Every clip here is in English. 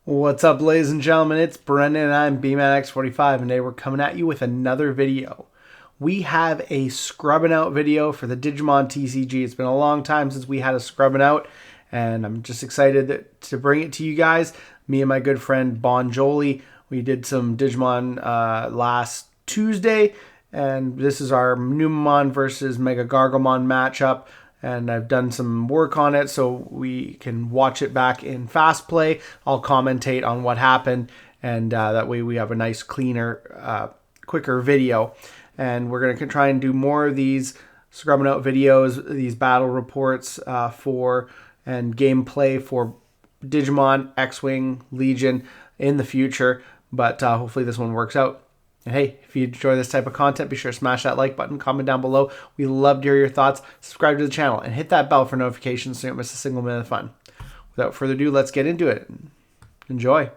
What's up, ladies and gentlemen? It's Brendan and I'm BManX45, and today we're coming at you with another video. We have a Scrubbin Out video for the Digimon TCG. It's been a long time since we had a Scrubbin Out, and I'm just excited to bring it to you guys. Me and my good friend Bon Jolie, we did some Digimon last Tuesday, and this is our Newbs versus Mega Garglemon matchup. And I've done some work on it so we can watch it back in fast play. I'll commentate on what happened, and that way we have a nice, cleaner, quicker video. And we're going to try and do more of these Scrubbing Out videos, these battle reports and gameplay for Digimon, X-Wing, Legion in the future. But hopefully this one works out. And hey, if you enjoy this type of content, be sure to smash that like button, comment down below. We love to hear your thoughts. Subscribe to the channel and hit that bell for notifications so you don't miss a single minute of fun. Without further ado, let's get into it. Enjoy.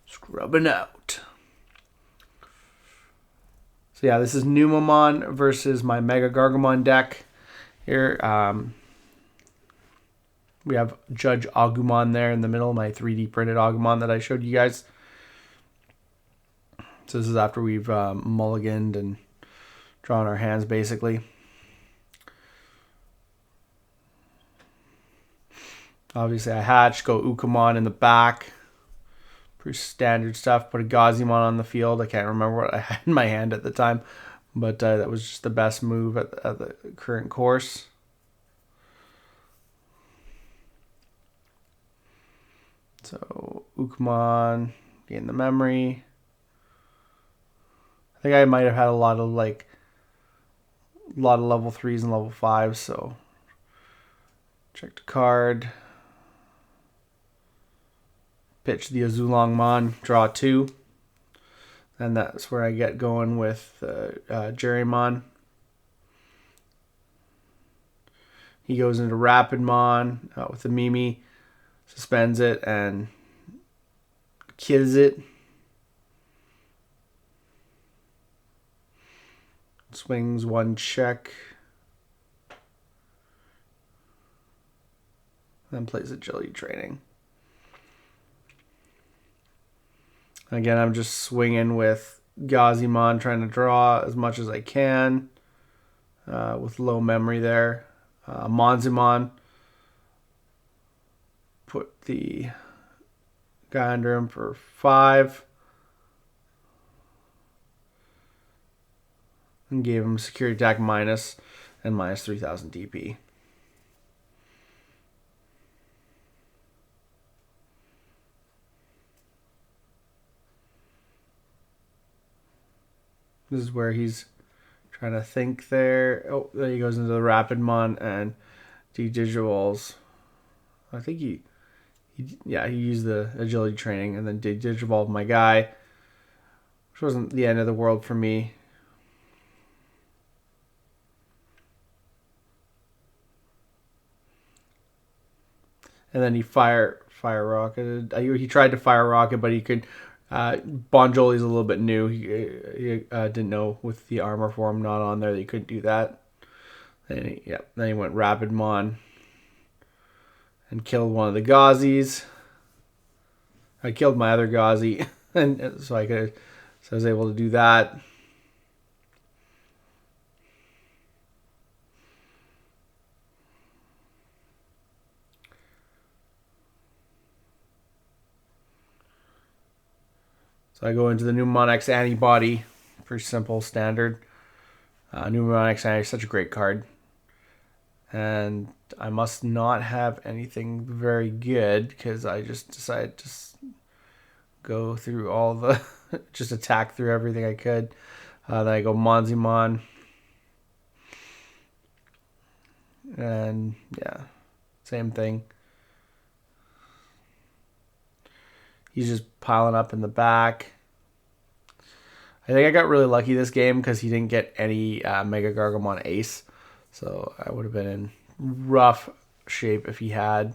Scrubbing Out. So yeah, this is Newbs versus my Mega Garglemon deck here. We have Judge Agumon there in the middle, my 3D printed Agumon that I showed you guys. So this is after we've mulliganed and drawn our hands, basically. Obviously, I hatched, go Ukamon in the back. Pretty standard stuff. Put a Gazimon on the field. I can't remember what I had in my hand at the time, but that was just the best move at the current course. So Ukamon, gain the memory. I think I might have had a lot of level 3s and level 5s, so check the card. Pitch the Azulongmon, draw 2. And that's where I get going with Jerrymon. He goes into Rapidmon with the Mimi. Suspends it and kills it. Swings one check. Then plays agility training. Again, I'm just swinging with Gazimon, trying to draw as much as I can with low memory there. Monzimon. Put the guy under him for 5. And gave him security attack minus and minus 3,000 DP. This is where he's trying to think there. Oh, there he goes into the Rapidmon and de-digivolves. I think he used the agility training and then de-digivolve my guy, which wasn't the end of the world for me. And then he fire rocketed. He tried to fire rocket, but he could. Bon Jolie's a little bit new. He didn't know with the armor form not on there that he couldn't do that. Then he went Rapidmon and killed one of the Gazis. I killed my other Gazi, and so I was able to do that. So I go into the Newbs X-Antibody. Pretty simple, standard. Newbs X-Antibody is such a great card. And I must not have anything very good because I just decided to go through all the... just attack through everything I could. Then I go Monzimon. And yeah, same thing. He's just piling up in the back. I think I got really lucky this game because he didn't get any Mega Garglemon Ace. So I would have been in rough shape if he had.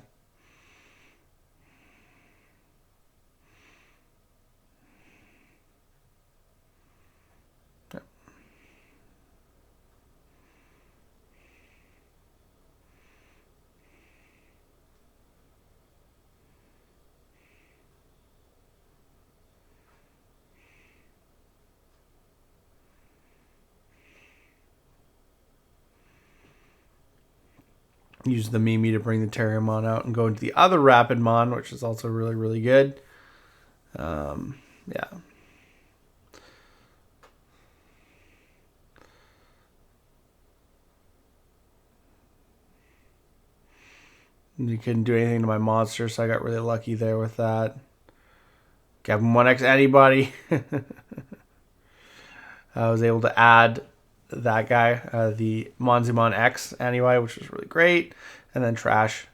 Use the Mimi to bring the Terriermon out and go into the other Rapidmon, which is also really, really good. Yeah. You couldn't do anything to my monster, so I got really lucky there with that. Gave him one X-Antibody. I was able to add that guy, the Monzimon X antibody, which was really great. And then trash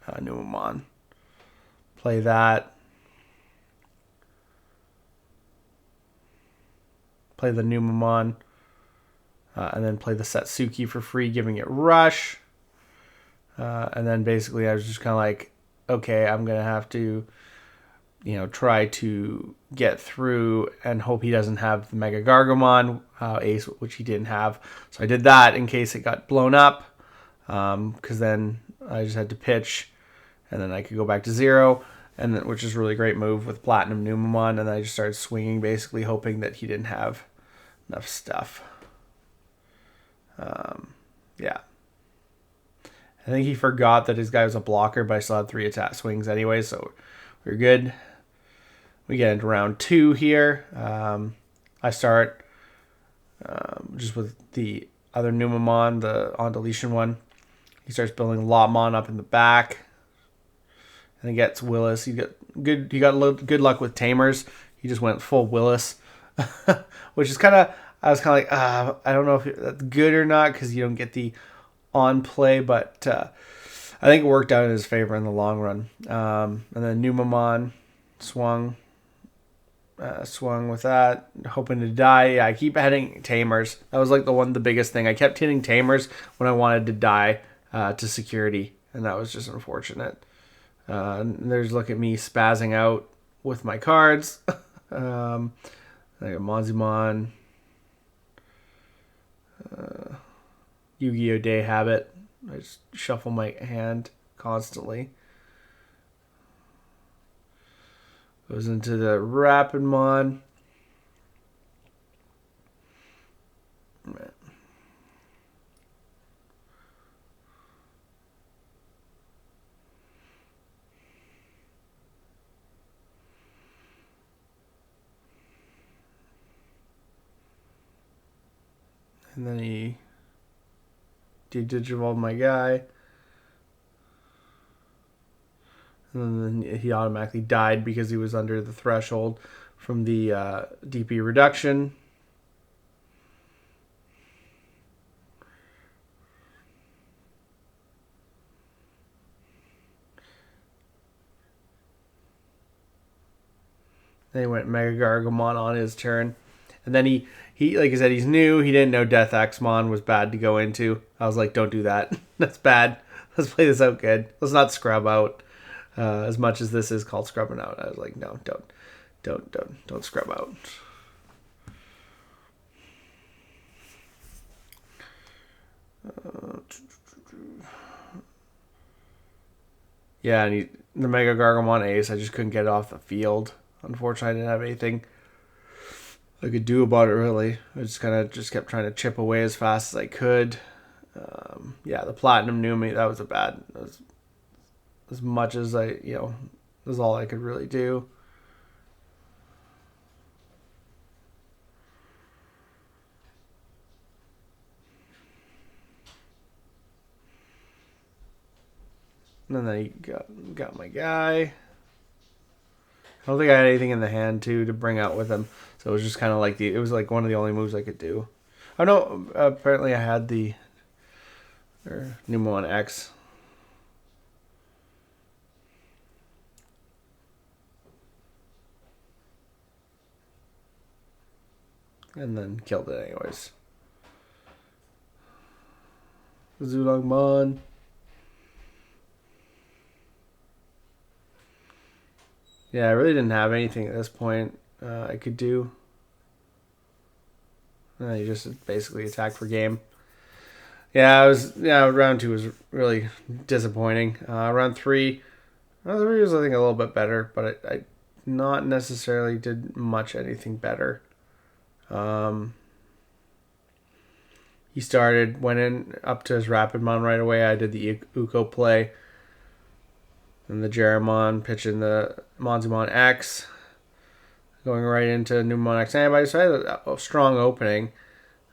Numemon. Play that. Play the Numemon. And then play the Satsuki for free, giving it Rush. And then basically I was just kind of like, okay, I'm going to have to, try to get through and hope he doesn't have the Mega Gargomon ace, which he didn't have. So I did that in case it got blown up, because then I just had to pitch, and then I could go back to 0, and then, which is a really great move with Platinum Numemon, and then I just started swinging, basically hoping that he didn't have enough stuff. Yeah. I think he forgot that his guy was a blocker, but I still had 3 attack swings anyway, so we're good. We get into round 2 here. I start just with the other Numemon, the on deletion one. He starts building Lotmon up in the back, and he gets Willis. He got good luck with Tamers. He just went full Willis, which is kind of, I was kind of like, I don't know if that's good or not, because you don't get the on play, but I think it worked out in his favor in the long run. And then Numemon swung with that, hoping to die. Yeah, I keep hitting Tamers. That was like the biggest thing. I kept hitting Tamers when I wanted to die to security, and that was just unfortunate. There's look at me spazzing out with my cards. I got Monzimon, Yu-Gi-Oh! Day Habit. I just shuffle my hand constantly. Goes into the Rapidmon. And then he de-digivolved my guy. And then he automatically died because he was under the threshold from the DP reduction. Then he went Mega Gargomon on his turn. And then he like I said, he's new. He didn't know Death Axmon was bad to go into. I was like, don't do that. That's bad. Let's play this out good. Let's not scrub out. As much as this is called Scrubbin Out, I was like, no, don't scrub out. Yeah, and the Mega Gargomon Ace, I just couldn't get it off the field. Unfortunately, I didn't have anything I could do about it, really. I just kind of kept trying to chip away as fast as I could. Yeah, the Platinum Numi, that was as much as was all I could really do. And then I got my guy. I don't think I had anything in the hand too to bring out with him, so it was just kind of like it was like one of the only moves I could do. Oh no, apparently I had the Numemon X. And then killed it anyways. Zulongmon. Yeah, I really didn't have anything at this point I could do. You just basically attack for game. Round 2 was really disappointing. Round 3 was I think a little bit better, but I not necessarily did much anything better. He started, went in up to his Rapidmon right away. I did the Uko play. And the Jeramon pitching the Monzimon X. Going right into Newbs X-Antibody. So I had a strong opening.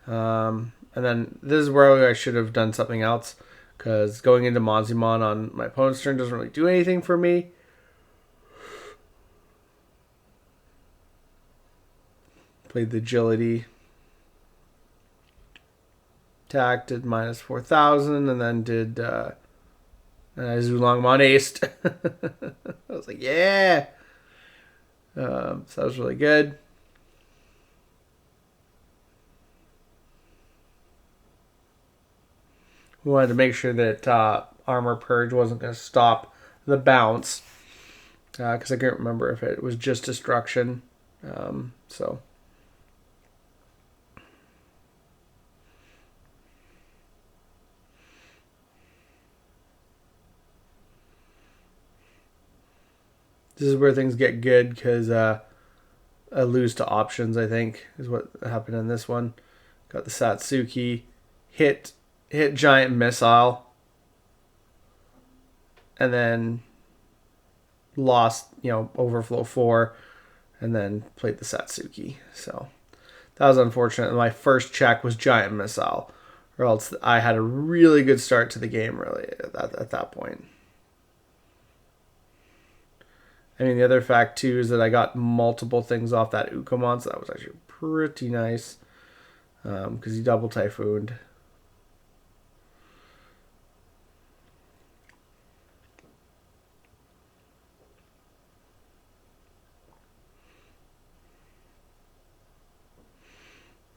And then this is where I should have done something else. Because going into Monzimon on my opponent's turn doesn't really do anything for me. Played the Agility. Attack, did minus 4,000, and then did Zulongmon aced. I was like, yeah! So that was really good. We wanted to make sure that Armor Purge wasn't going to stop the bounce. Because I couldn't remember if it was just Destruction. So... This is where things get good because I lose to options, I think, is what happened in this one. Got the Satsuki, hit Giant Missile, and then lost, Overflow 4, and then played the Satsuki. So that was unfortunate. My first check was Giant Missile, or else I had a really good start to the game, really, at that point. I mean, the other fact, too, is that I got multiple things off that Ukomon, so that was actually pretty nice. Because he double Typhooned.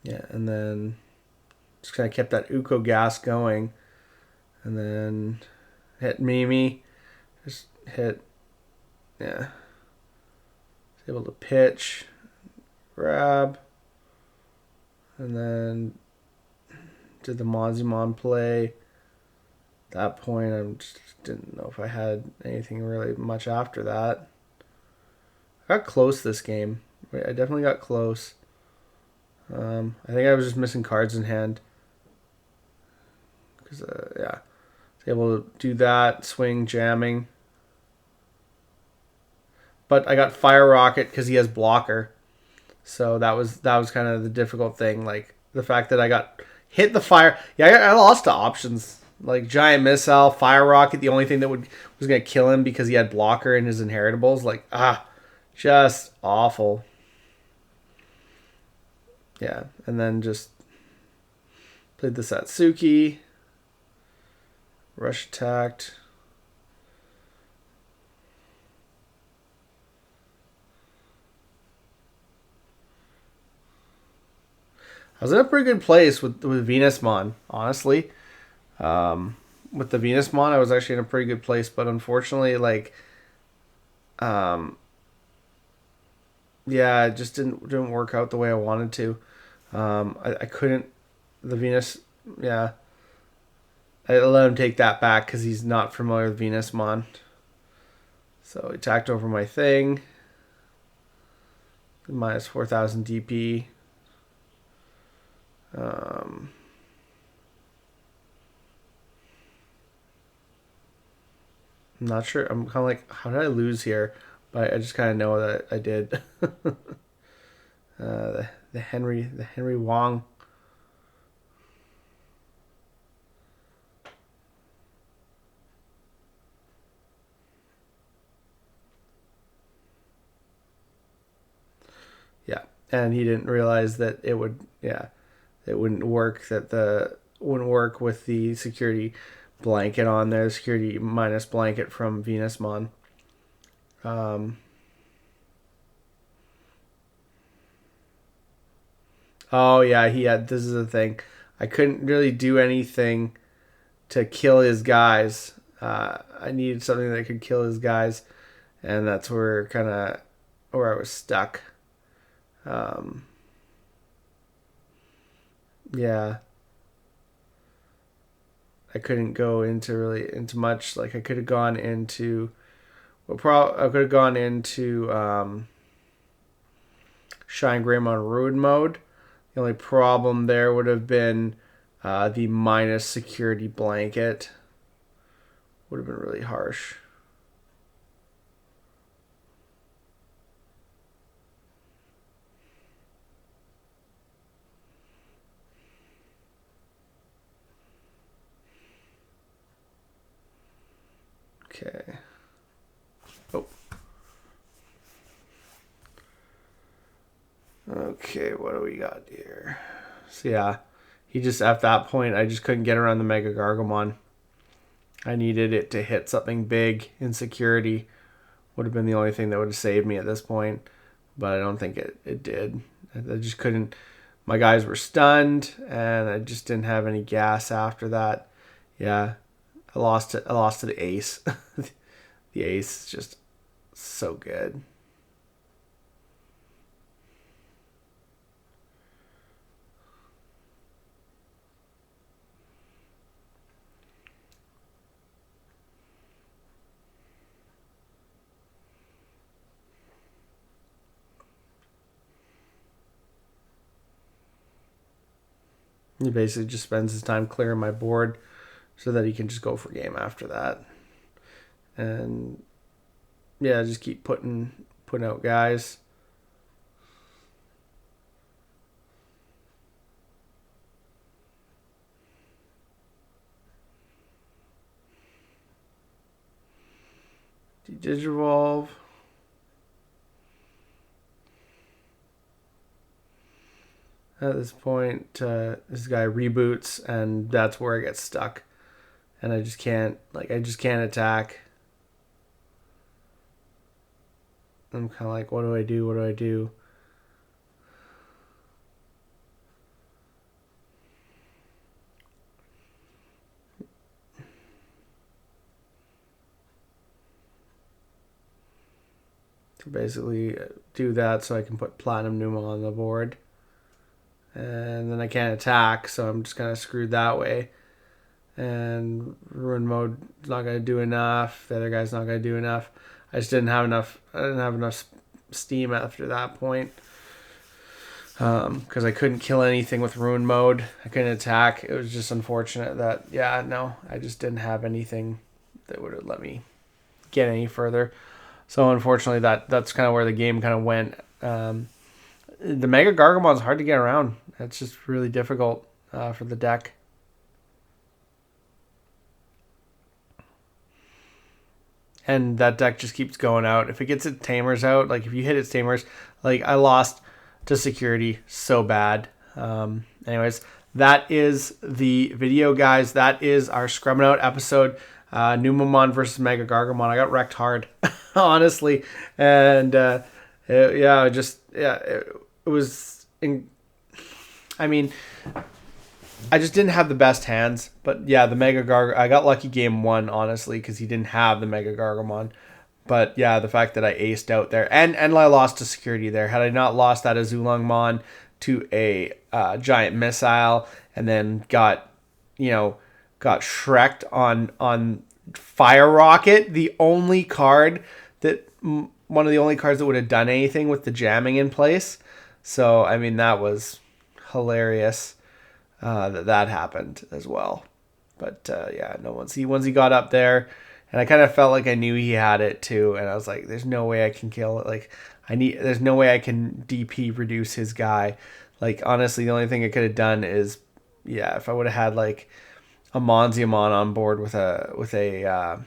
Yeah, and then just kind of kept that Uko gas going. And then hit Mimi. Just hit... Yeah. Able to pitch, grab, and then did the Monzimon play. At that point, I just didn't know if I had anything really much after that. I got close this game. I definitely got close. I think I was just missing cards in hand. Because, yeah. I was able to do that, swing, jamming. But I got Fire Rocket because he has blocker. So that was kind of the difficult thing. Like the fact that I got hit the fire. Yeah, I lost to options. Like Giant Missile, Fire Rocket, the only thing that was going to kill him because he had blocker in his inheritables. Like, just awful. Yeah, and then just played the Satsuki. Rush attacked. I was in a pretty good place with Venusmon, honestly. With the Venusmon, I was actually in a pretty good place, but unfortunately, yeah, it just didn't work out the way I wanted to. I couldn't. The Venus, yeah. I let him take that back because he's not familiar with Venusmon. So he attacked over my thing. Minus 4,000 DP. I'm not sure. I'm kind of like, how did I lose here? But I just kind of know that I did. The Henry Wong. Yeah, and he didn't realize that it would. Yeah. It wouldn't work. Wouldn't work with the security blanket on there. Security minus blanket from Venusmon. Oh yeah, he had. This is the thing. I couldn't really do anything to kill his guys. I needed something that could kill his guys, and that's where I was stuck. Yeah. I couldn't go into much. Like I could have gone into I could have gone into Shine Greymon Ruin mode. The only problem there would have been The minus security blanket would have been really harsh. Okay. Oh. Okay, what do we got here? So yeah, he just, at that point, I just couldn't get around the Mega Gargomon. I needed it to hit something big in security. Would have been the only thing that would have saved me at this point. But I don't think it did. I just couldn't. My guys were stunned, and I just didn't have any gas after that. Yeah, I lost it. I lost to the ace. The ace is just so good. He basically just spends his time clearing my board so that he can just go for game after that. And yeah, just keep putting out guys. Digivolve. At this point, this guy reboots, and that's where I get stuck. And I just can't attack. I'm kind of like, what do I do? What do I do? To basically do that so I can put Platinum Numa on the board. And then I can't attack, so I'm just kind of screwed that way. And Ruin Mode is not going to do enough. The other guy's not going to do enough. I just didn't have enough. I didn't have enough steam after that point. Because I couldn't kill anything with Ruin Mode. I couldn't attack. It was just unfortunate that, yeah, no, I just didn't have anything that would have let me get any further. So unfortunately, that's kind of where the game kind of went. The Mega Gargomon is hard to get around. It's just really difficult for the deck. And that deck just keeps going out. If it gets its Tamers out, like if you hit its Tamers, like I lost to security so bad. Anyways, that is the video, guys. That is our Scrubbin Out episode. Numamon versus Mega Gargomon. I got wrecked hard, honestly. And it was, I mean, I just didn't have the best hands, but yeah, the Mega Gargomon, I got lucky game one, honestly, because he didn't have the Mega Gargomon. But yeah, the fact that I aced out there, and I lost to security there. Had I not lost that Azulongmon to a giant missile, and then got Shrek'd on Fire Rocket, the only card that, one of the only cards that would have done anything with the jamming in place. So, I mean, that was hilarious that happened as well. But yeah, no, once he got up there, and I kind of felt like I knew he had it too, and I was like, there's no way I can kill it. Like, there's no way I can DP reduce his guy. Like, honestly, the only thing I could have done is, yeah, if I would have had like a Monziamon on board with a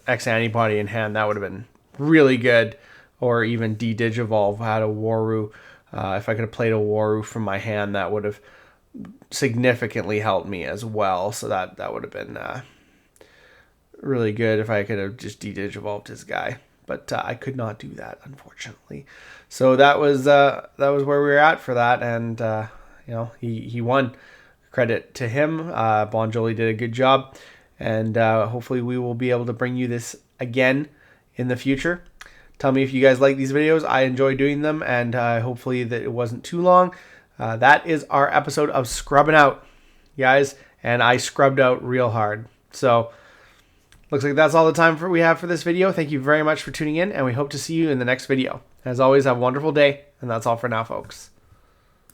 X-Antibody in hand, that would have been really good. Or even D-Digivolve. I had a Waru. If I could have played a Waru from my hand, that would have significantly helped me as well. So that would have been really good if I could have just D-Digivolved his guy. But I could not do that, unfortunately. So that was where we were at for that, and he won. Credit to him. Bonjoli did a good job, and hopefully we will be able to bring you this again in the future. Tell me if you guys like these videos. I enjoy doing them, and hopefully that it wasn't too long. That is our episode of Scrubbin Out, guys, and I scrubbed out real hard. So looks like that's all the time we have for this video. Thank you very much for tuning in, and we hope to see you in the next video. As always, have a wonderful day, and that's all for now, folks.